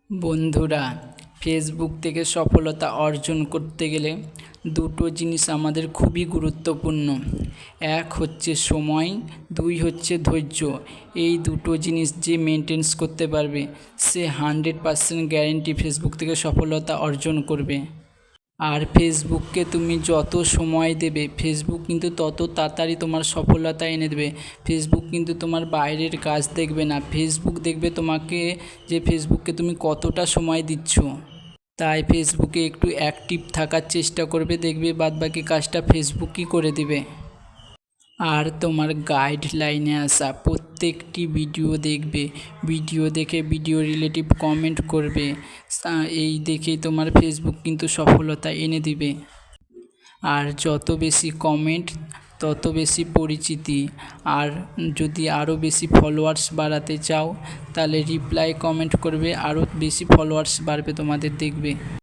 বন্ধুরা, ফেসবুক থেকে সফলতা অর্জন করতে গেলে দুটো জিনিস আমাদের খুবই গুরুত্বপূর্ণ। এক হচ্ছে সময়, দুই হচ্ছে ধৈর্য। এই দুটো জিনিস যে মেনটেন্স করতে পারবে সে 100% গ্যারেন্টি ফেসবুক থেকে সফলতা অর্জন করবে। আর ফেসবুককে তুমি যত সময় দেবে ফেসবুক কিন্তু তত তাড়াতাড়ি তোমার সফলতা এনে দেবে। ফেসবুক কিন্তু তোমার বাইরের কাজ দেখবে না, ফেসবুক দেখবে তোমাকে, যে ফেসবুককে তুমি কতটা সময় দিচ্ছ। তাই ফেসবুকে একটু অ্যাক্টিভ থাকার চেষ্টা করবে, দেখবে বাদবাকি কাজটা ফেসবুকই করে দিবে। আর তোমার গাইডলাইনে আসা প্রত্যেকটি ভিডিও দেখবে, ভিডিও দেখে ভিডিও রিলেটিভ কমেন্ট করবে। এই দেখেই তোমার ফেসবুক কিন্তু সফলতা এনে দিবে। আর যত বেশি কমেন্ট তত বেশি পরিচিতি। আর যদি আরও বেশি ফলোয়ার্স বাড়াতে চাও তাহলে রিপ্লাই কমেন্ট করবে, আরও বেশি ফলোয়ার্স বাড়বে তোমাদের, দেখবে।